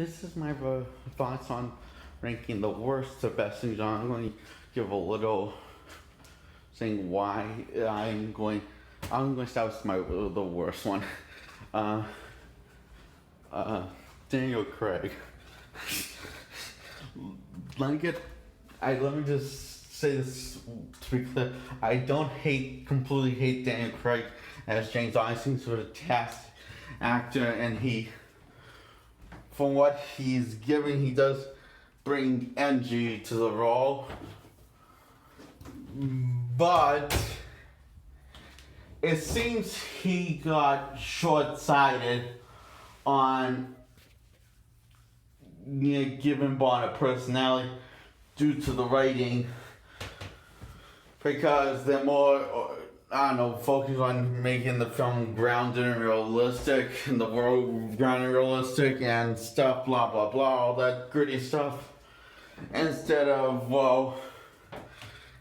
this is my thoughts on ranking the worst to best in genre. I'm going to give a little saying why I'm going. I'm going to start with the worst one. Uh, Daniel Craig. let me get. Let me just say this to be clear. I don't completely hate Daniel Craig as James Bond. He seems sort of tasked actor, and from what he's giving, he does bring energy to the role. But it seems he got short-sighted on giving Bond a personality due to the writing, because they're more, focused on making the film grounded and realistic, and the world grounded and realistic and stuff, blah blah blah, all that gritty stuff, instead of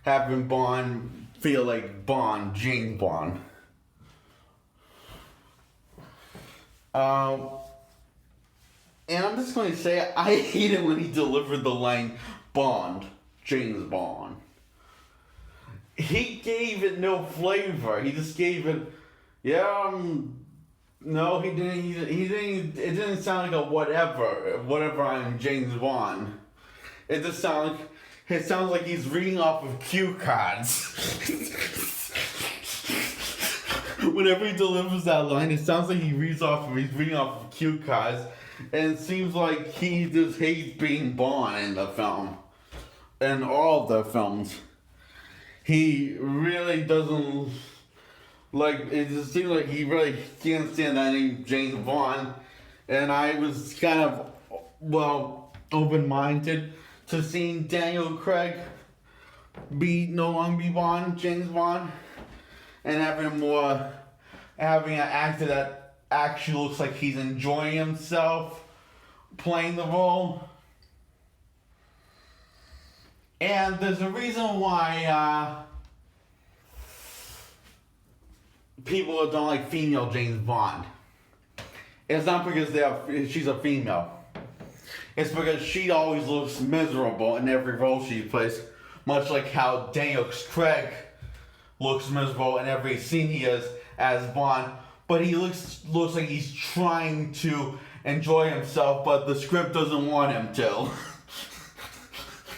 having Bond feel like Bond, James Bond. And I'm just going to say, I hated when he delivered the line, Bond, James Bond. He gave it no flavor. He just gave it, no, he didn't. He didn't. It didn't sound like a whatever. I'm James Bond. It just sounds like he's reading off of cue cards. Whenever he delivers that line, it sounds like he's reading off of cue cards, and it seems like he just hates being Bond in the film, in all the films. He really doesn't like. It just seems like he really can't stand that name, James Bond, and I was kind of open-minded to seeing Daniel Craig no longer be Bond, James Bond, and having an actor that actually looks like he's enjoying himself playing the role. And there's a reason why people don't like female James Bond. It's not because she's a female. It's because she always looks miserable in every role she plays, much like how Daniel Craig looks miserable in every scene he is as Bond. But he looks like he's trying to enjoy himself, but the script doesn't want him to.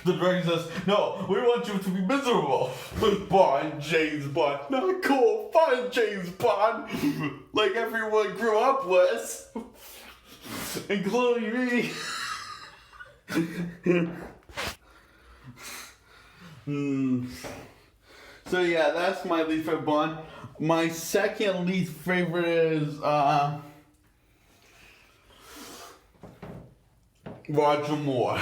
The director says, "No, we want you to be miserable." Bond, James Bond, not cool. Fine, James Bond, like everyone grew up with, including me. So yeah, that's my least favorite Bond. My second least favorite is Roger Moore.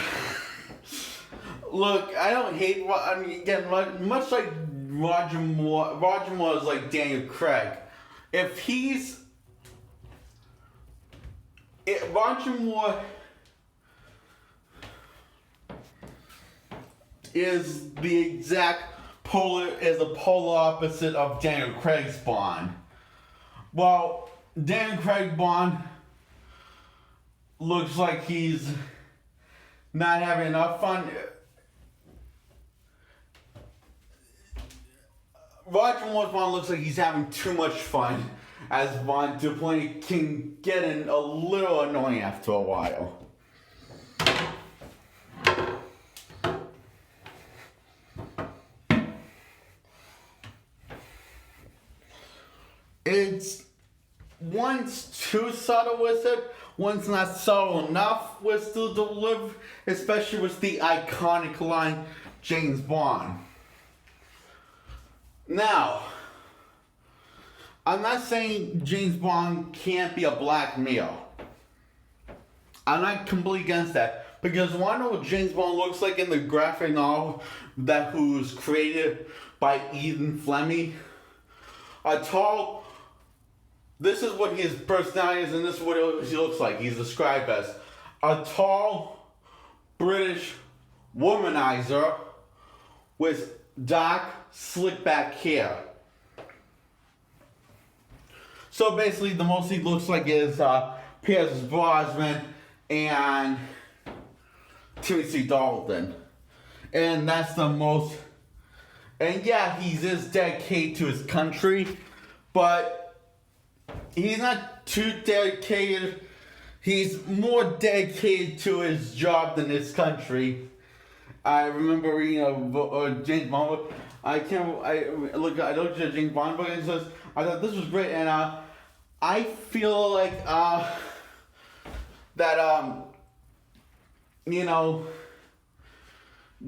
Look, I don't hate. Again, much like Roger Moore is like Daniel Craig. Roger Moore is the exact polar opposite of Daniel Craig's Bond. Well, Daniel Craig Bond looks like he's not having enough fun. Roger Moore's Bond looks like he's having too much fun as Bond, to the point it can get a little annoying after a while. One's too subtle with it, one's not subtle enough with the delivery, especially with the iconic line, James Bond. Now, I'm not saying James Bond can't be a black male. I'm not completely against that, because want to know what James Bond looks like in the graphic novel who's created by Ian Fleming? This is what his personality is, and this is what he looks like. He's described as a tall British womanizer with dark, slick back hair. So basically, the most he looks like is Pierce Brosnan and Timothy Dalton. And that's the most. And yeah, he's just dedicated to his country, but he's not too dedicated. He's more dedicated to his job than his country. I remember reading a James Bond book. I looked at a James Bond book and it says, I thought this was great, and I feel like that you know,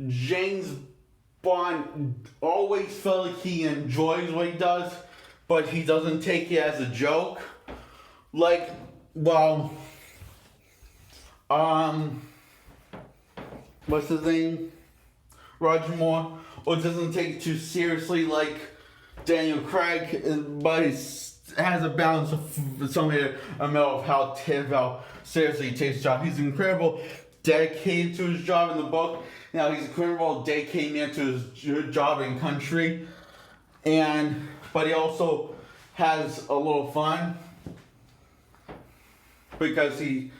James Bond always felt like he enjoys what he does, but he doesn't take it as a joke. Like, well, what's his name? Roger Moore, or doesn't take it too seriously like Daniel Craig, but he has a balance of somewhere a middle of how seriously he takes his job. He's incredible, dedicated to his job in the book. Now he's incredible, dedicated to his job in country, but he also has a little fun because he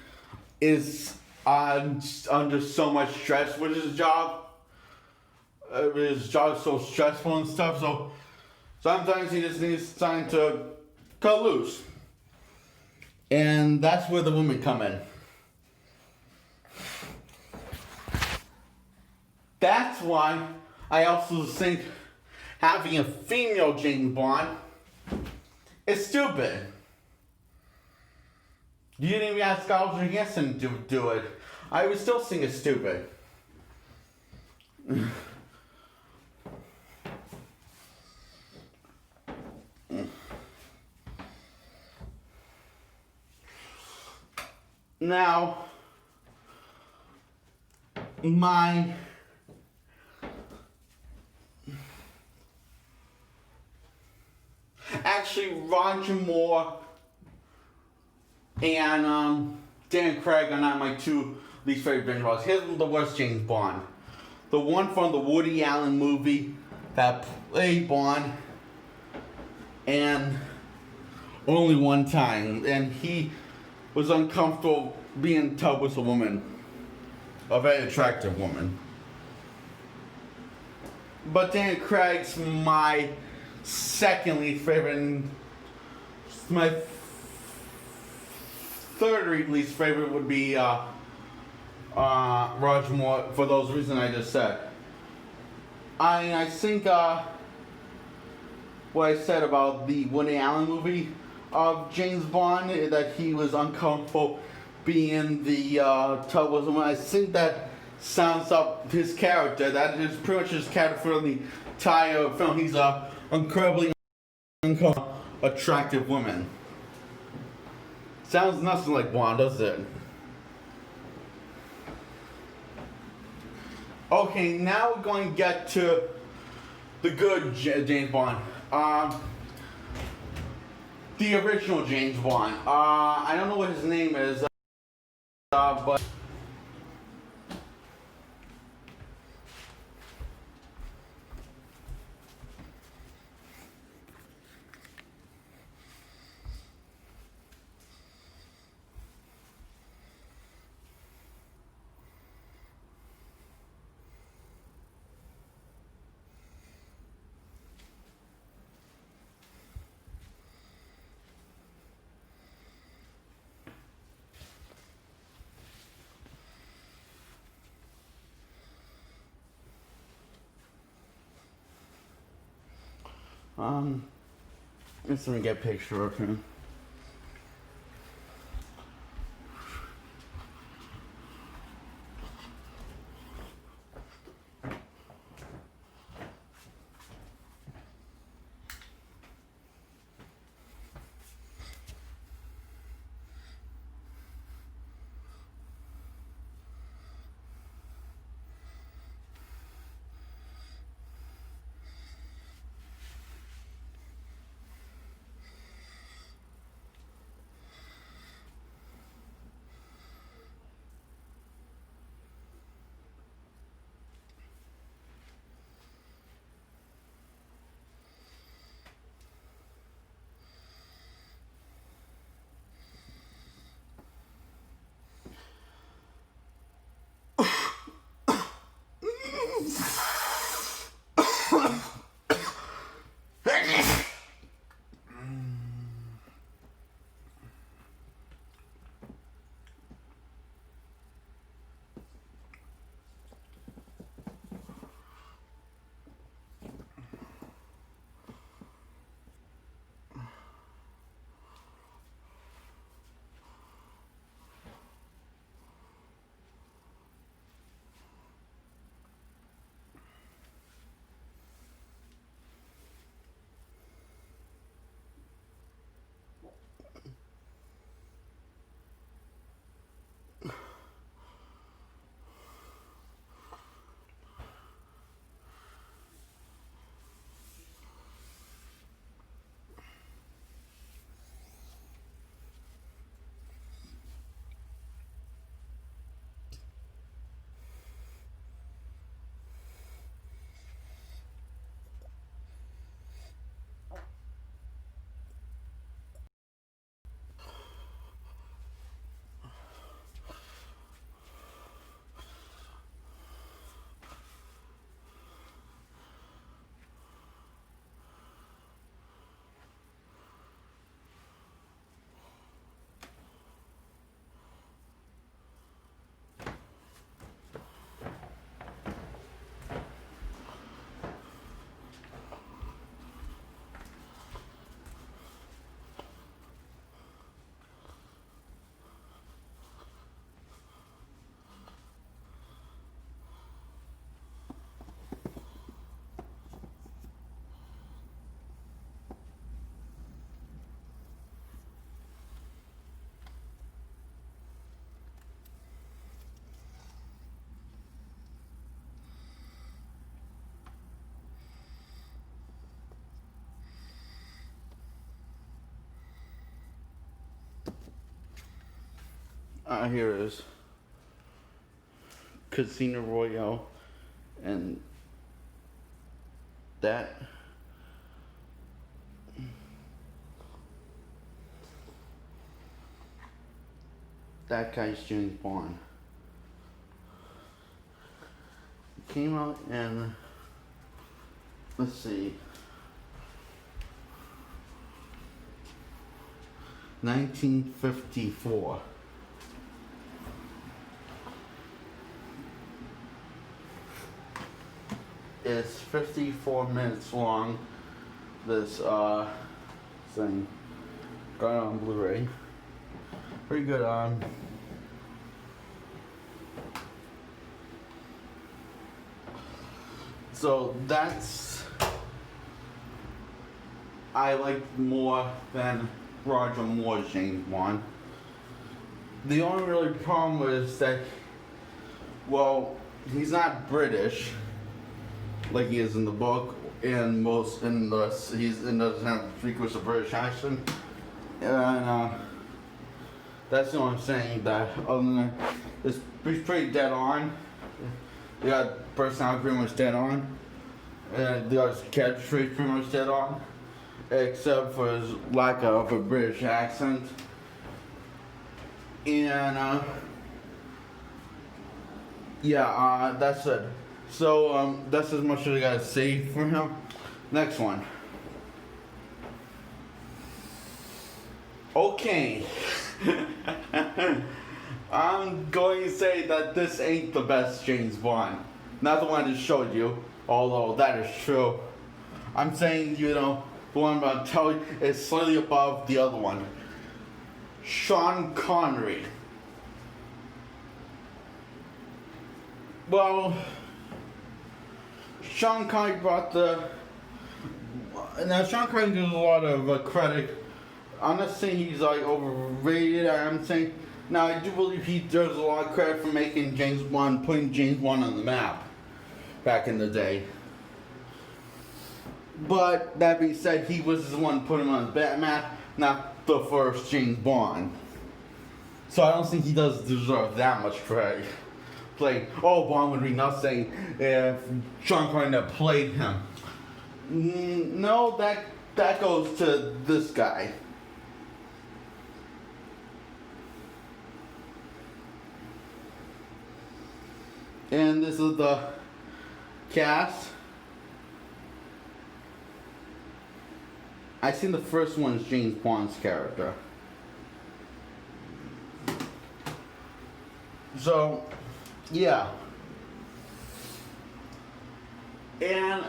is under so much stress with his job. His job is so stressful and stuff, so sometimes he just needs time to cut loose. And that's where the women come in. That's why I also think having a female James Bond is stupid. You didn't even ask Scarlett Johansson to do it. I would still think it's stupid. Now, actually, Roger Moore and Dan Craig are not my two least favorite James Bonds. Here's the worst James Bond. The one from the Woody Allen movie that played Bond, and only one time, and he was uncomfortable being in tub with a woman, a very attractive woman. But Dan Craig's my second least favorite, and my third least favorite would be Roger Moore for those reasons I just said. I think what I said about the Woody Allen movie of James Bond, that he was uncomfortable being in the tub with him. I think that sums up his character. That is pretty much his character for the entire film. He's a incredibly attractive woman. Sounds nothing like Bond, does it? Okay, now we're going to get to the good James Bond. The original James Bond. I don't know what his name is, but let's let me get a picture of him. Here it is. Casino Royale, and that. That guy's James Bond. It came out in, let's see, 1954. It's 54 minutes long. This thing got it on Blu-ray. Pretty good. So that's I like more than Roger Moore's James Bond. The only really problem is that, well, he's not British like he is in the book, and most in the he doesn't have frequent a British accent, and that's the only thing that other than that, it's pretty dead on. They got personality pretty much dead on, and they got his catchphrase pretty much dead on, except for his lack of a British accent. And yeah, that's it. So that's as much as I gotta say for him. Next one. Okay. I'm going to say that this ain't the best James Bond. Not the one I just showed you, although that is true. I'm saying, the one I'm about to tell you is slightly above the other one. Sean Connery. Well, Sean Connery brought the... Now, Sean Connery does a lot of credit. I'm not saying he's like overrated. I'm saying... Now, I do believe he deserves a lot of credit for making James Bond, putting James Bond on the map back in the day. But, that being said, he was the one putting him on the map, not the first James Bond. So I don't think he does deserve that much credit. Like, oh, Bond would be nothing if Sean Connery had played him. No, that goes to this guy. And this is the cast. I seen the first one is James Bond's character. So, yeah. And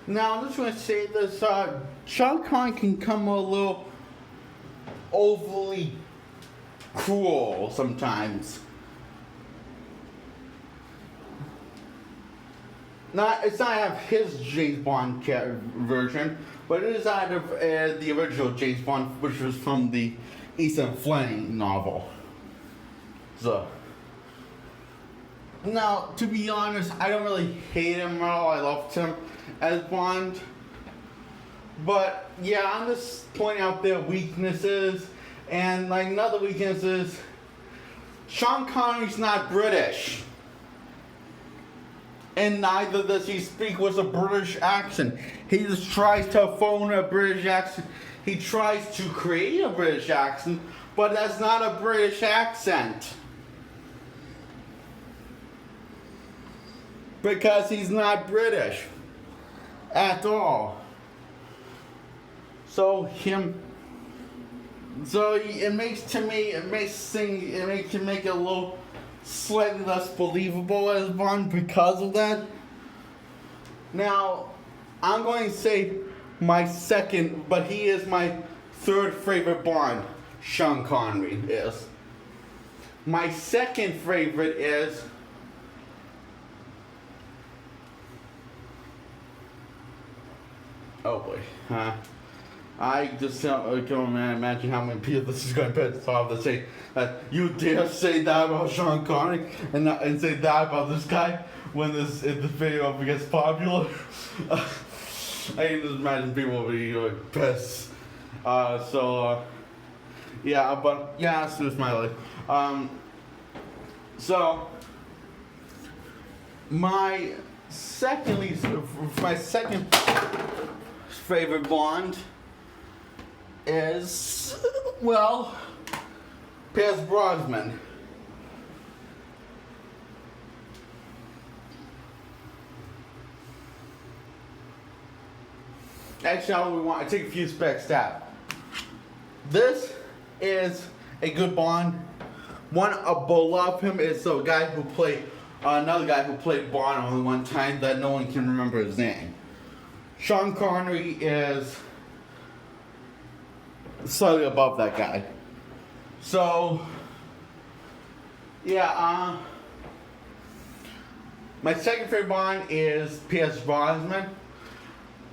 now I'm just going to say this, Sean Connery can come a little overly cruel sometimes. It's not out of his James Bond version, but it is out of the original James Bond, which was from the Ethan Fleming novel. So, now, to be honest, I don't really hate him at all. I loved him as Bond. But, yeah, I'm just pointing out their weaknesses. And, like, another weakness is Sean Connery's not British. And neither does he speak with a British accent. He just tries to phone a British accent. He tries to create a British accent, but that's not a British accent. Because he's not British at all. So it makes him make it a little slightly less believable as Bond because of that. Now, I'm going to say my second, but he is my third favorite Bond. Sean Connery is. My second favorite is oh boy, I just can't imagine how many people this is going to piss off to say that you dare say that about Sean Connery and say that about this guy when this if the video gets popular. I can just imagine people will be like, pissed. Yeah, but yeah, that's just my life. So my second favorite Bond is, well, Pierce Brosnan. Actually, I take a few specs down. This is a good Bond. One above him is the guy who played another guy who played Bond only one time that no one can remember his name. Sean Connery is slightly above that guy. So, yeah, my second favorite Bond is Pierce Brosnan.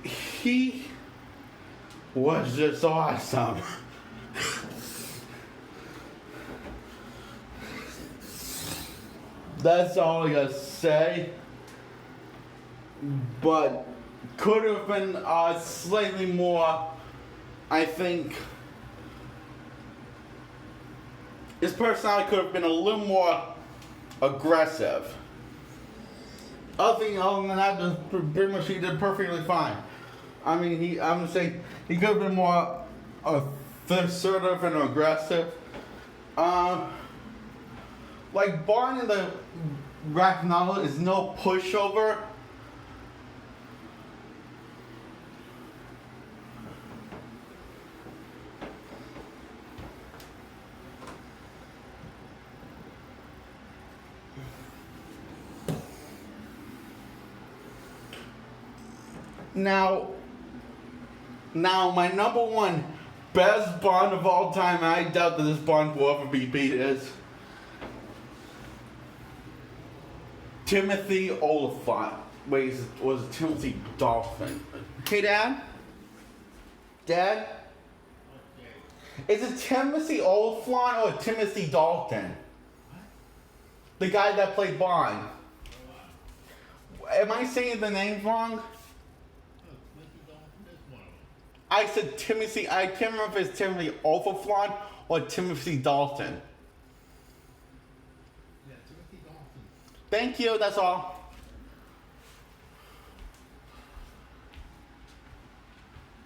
He was just awesome. That's all I gotta say. But could have been slightly more, I think. His personality could have been a little more aggressive. Other than that, just pretty much he did perfectly fine. I mean, I'm gonna say he could have been more assertive and aggressive. Like Bond in the graphic novel is no pushover. Now, my number one best Bond of all time, and I doubt that this Bond will ever be beat, is Timothy Oliphant. Wait, was it Timothy Dolphin? Hey, Dad? Dad? Is it Timothy Oliphant or Timothy Dalton? The guy that played Bond. Am I saying the name wrong? I said Timothy. I can't remember if it's Timothy Oliphant or Timothy Dalton. Yeah, Timothy Dalton. Thank you. That's all.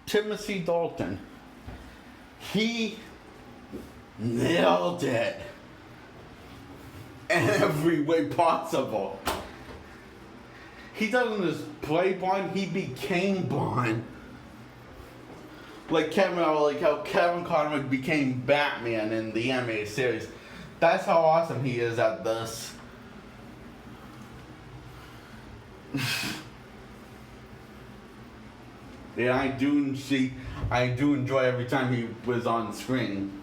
Timothy Dalton. He nailed it in every way possible. He doesn't just play Bond. He became Bond. Like how Kevin Conroy became Batman in the animated series. That's how awesome he is at this. Yeah, I do enjoy every time he was on screen.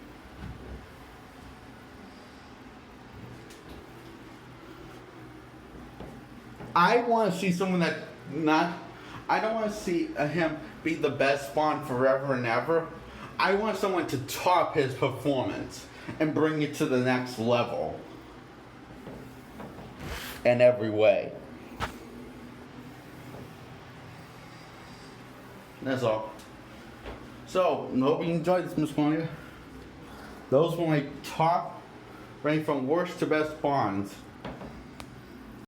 I want to see someone that I don't want to see him be the best Bond forever and ever. I want someone to top his performance and bring it to the next level in every way. That's all. So, hope you enjoyed this, Miss Monica. Those were my top, ranked from worst to best Bonds.